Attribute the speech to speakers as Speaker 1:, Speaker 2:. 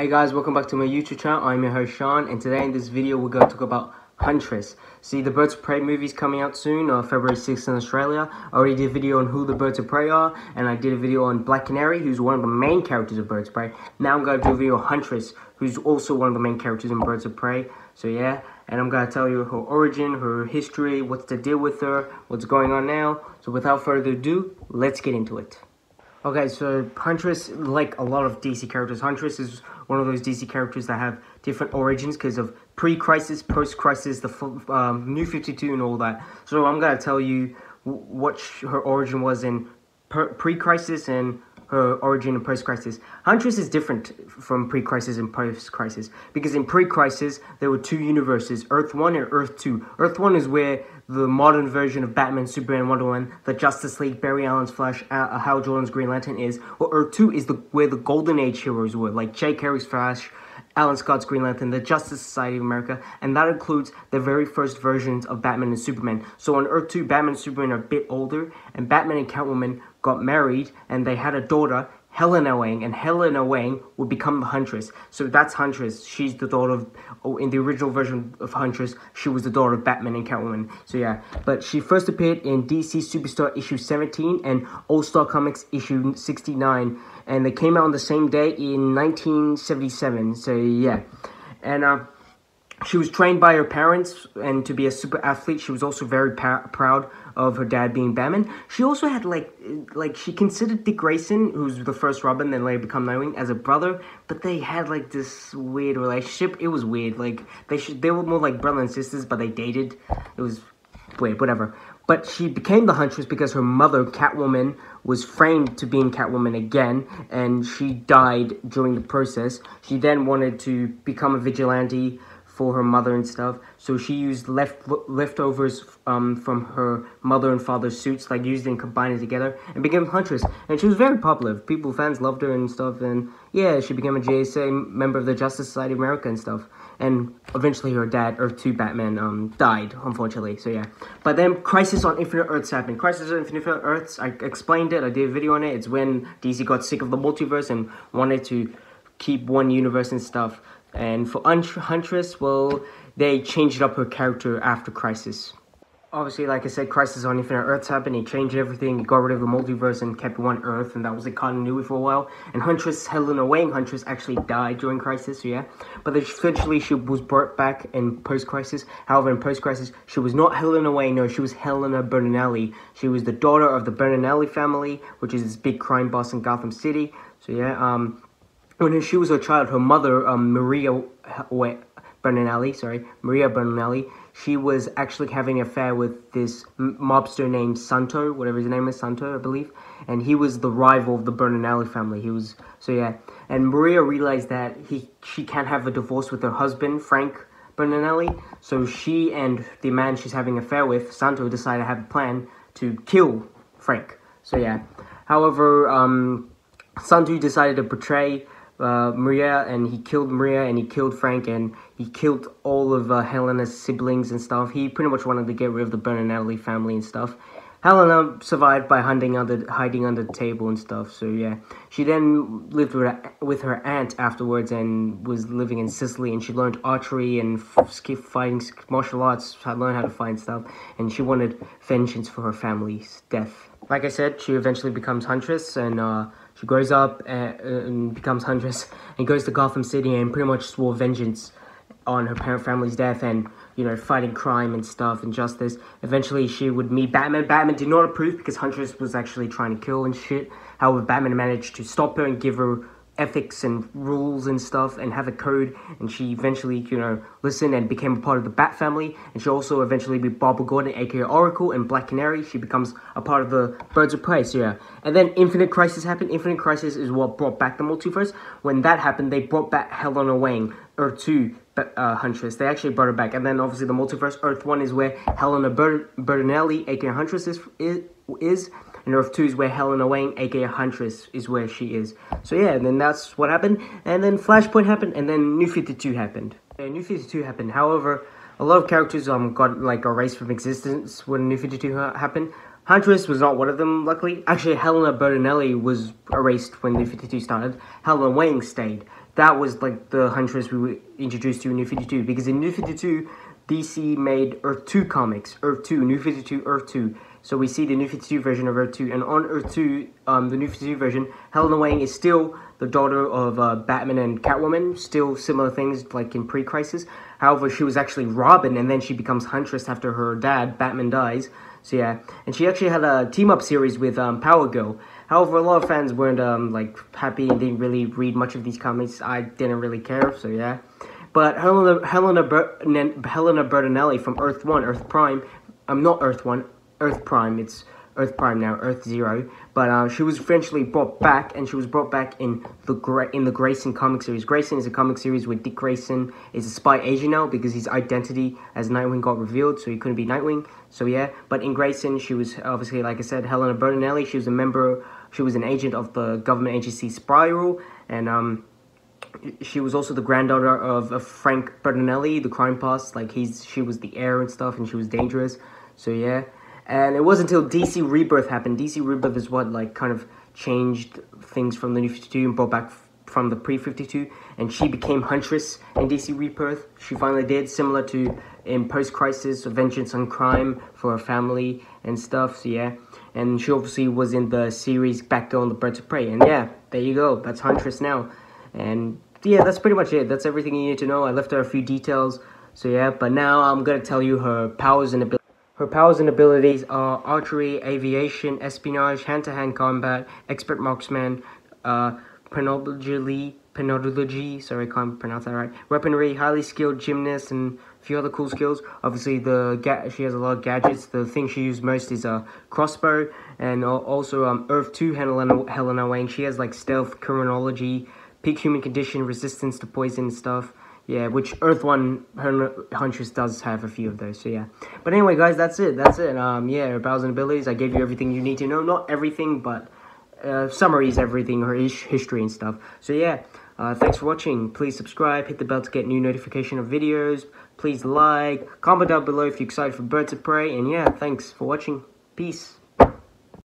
Speaker 1: Hey guys, welcome back to my YouTube channel. I'm your host Sean, and today in this video we're going to talk about Huntress. See, the Birds of Prey movie is coming out soon, February 6th in Australia. I already did a video on who the Birds of Prey are, and I did a video on Black Canary, who's one of the main characters of Birds of Prey. Now I'm going to do a video on Huntress, who's also one of the main characters in Birds of Prey. So yeah, and I'm going to tell you her origin, her history, what's the deal with her, what's going on now. So without further ado, let's get into it. Okay, so Huntress, like a lot of DC characters, Huntress is one of those DC characters that have different origins because of pre-crisis, post-crisis, the New 52 and all that. So I'm going to tell you what her origin was in pre-crisis and her origin in post-crisis. Huntress is different from pre-crisis and post-crisis because in pre-crisis there were two universes, Earth 1 and Earth 2. Earth 1 is where the modern version of Batman, Superman, Wonder Woman, the Justice League, Barry Allen's Flash, Hal Jordan's Green Lantern is. Or Earth 2 is where the Golden Age heroes were, like Jay Carey's Flash, Alan Scott's Green Lantern, the Justice Society of America, and that includes the very first versions of Batman and Superman. So on Earth 2, Batman and Superman are a bit older, and Batman and Catwoman got married, and they had a daughter, Helena Wang, and Helena Wang would become the Huntress. So that's Huntress. She's the daughter of, in the original version of Huntress, she was the daughter of Batman and Catwoman. So yeah, but she first appeared in DC Superstar issue 17 and All-Star Comics issue 69, and they came out on the same day in 1977. So yeah, and she was trained by her parents and to be a super athlete. She was also very proud of her dad being Batman. She also had like she considered Dick Grayson, who's the first Robin, then later become Nightwing, as a brother. But they had like this weird relationship. It was weird. Like they were more like brother and sisters, but they dated. It was weird, whatever. But she became the Huntress because her mother, Catwoman, was framed to being Catwoman again, and she died during the process. She then wanted to become a vigilante for her mother and stuff, so she used leftovers from her mother and father's suits, like used and combined it together, and became Huntress. And she was very popular. Fans loved her and stuff, and yeah, she became a JSA member of the Justice Society of America and stuff. And eventually her dad, Earth 2 Batman, died, unfortunately, so yeah. But then Crisis on Infinite Earths happened. Crisis on Infinite Earths, I explained it, I did a video on it. It's when DC got sick of the multiverse and wanted to keep one universe and stuff. And for Huntress, well, they changed up her character after Crisis. Obviously, like I said, Crisis on Infinite Earths happened. He changed everything. He got rid of the multiverse and kept one Earth, and that was the continuity for a while. And Huntress, Helena Wang Huntress, actually died during Crisis, so yeah. But eventually, she was brought back in post-Crisis. However, in post-Crisis, she was not Helena Wang, no, she was Helena Bertinelli. She was the daughter of the Bertinelli family, which is this big crime boss in Gotham City. So yeah, when she was a child, her mother, Maria Bertinelli, she was actually having an affair with this mobster named Santo, whatever his name is, Santo, I believe. And he was the rival of the Bertinelli family. So yeah. And Maria realized that she can't have a divorce with her husband, Frank Bertinelli. So she and the man she's having an affair with, Santo, decided to have a plan to kill Frank. So yeah. However, Santo decided to betray Maria, and he killed Maria, and he killed Frank, and he killed all of Helena's siblings and stuff. He pretty much wanted to get rid of the Bertinelli family and stuff. Helena survived by hiding under the table and stuff. So yeah, she then lived with her aunt afterwards and was living in Sicily, and she learned archery and fighting martial arts, learned how to fight stuff, and she wanted vengeance for her family's death. Like I said, she eventually becomes Huntress, and she grows up and becomes Huntress and goes to Gotham City and pretty much swore vengeance on her family's death and, you know, fighting crime and stuff and justice. Eventually, she would meet Batman. Batman did not approve because Huntress was actually trying to kill and shit. However, Batman managed to stop her and give her ethics and rules and stuff and have a code, and she eventually, you know, listened and became a part of the Bat family. And she also eventually be Barbara Gordon, aka Oracle, and Black Canary. She becomes a part of the Birds of Prey, so yeah. And then Infinite Crisis happened. Infinite Crisis is what brought back the multiverse. When that happened, they brought back Helena Wang, Earth 2 Huntress. They actually brought her back. And then obviously the multiverse, Earth 1 is where Helena Bertinelli, aka Huntress, is. And Earth 2 is where Helena Wang, aka Huntress, is where she is. So yeah, and then that's what happened. And then Flashpoint happened, and then New 52 happened. New 52 happened. However, a lot of characters got like erased from existence when New 52 happened. Huntress was not one of them, luckily. Actually, Helena Bertinelli was erased when New 52 started. Helena Wang stayed. that was like the Huntress we were introduced to in New 52, because in New 52, DC made Earth 2 comics, Earth 2, New 52, Earth 2. So we see the New 52 version of Earth 2, and on Earth 2, the New 52 version, Helena Wayne is still the daughter of Batman and Catwoman, still similar things like in pre-Crisis. However, she was actually Robin, and then she becomes Huntress after her dad, Batman, dies. So yeah, and she actually had a team-up series with Power Girl. However, a lot of fans weren't like happy and didn't really read much of these comics. I didn't really care, so yeah. But Helena Bertinelli from Earth 1, Earth Prime, not Earth 1, Earth Prime, it's Earth Prime now, Earth 0. But she was eventually brought back, and she was brought back in the Grayson comic series. Grayson is a comic series where Dick Grayson is a spy agent now, because his identity as Nightwing got revealed, so he couldn't be Nightwing. So yeah, but in Grayson, she was obviously, like I said, Helena Bertinelli. She was a member, she was an agent of the government agency Spiral, and she was also the granddaughter of Frank Bertinelli, the crime boss. Like she was the heir and stuff, and she was dangerous. So yeah. And it wasn't until DC Rebirth happened. DC Rebirth is what like kind of changed things from the New 52 and brought back from the pre-52. And she became Huntress in DC Rebirth. She finally did, similar to in Post-Crisis, Vengeance on Crime for her family and stuff. So yeah. And she obviously was in the series Batgirl and the Birds of Prey. And yeah, there you go. That's Huntress now. And yeah, that's pretty much it. That's everything you need to know. I left out a few details. So yeah, but now I'm going to tell you her powers and abilities. Her powers and abilities are archery, aviation, espionage, hand-to-hand combat, expert marksman, penology, sorry, I can't pronounce that right, weaponry, highly skilled gymnast, and a few other cool skills. Obviously, she has a lot of gadgets. The thing she uses most is a crossbow, and also Earth 2, Helena Wayne. She has like stealth, criminology, peak human condition, resistance to poison and stuff. Yeah, which Earth 1, her Huntress does have a few of those, so yeah. But anyway, guys, that's it. Yeah, her powers and abilities, I gave you everything you need to know. Not everything, but summaries everything, her history and stuff. So yeah, thanks for watching. Please subscribe, hit the bell to get new notification of videos. Please like, comment down below if you're excited for Birds of Prey. And yeah, thanks for watching. Peace.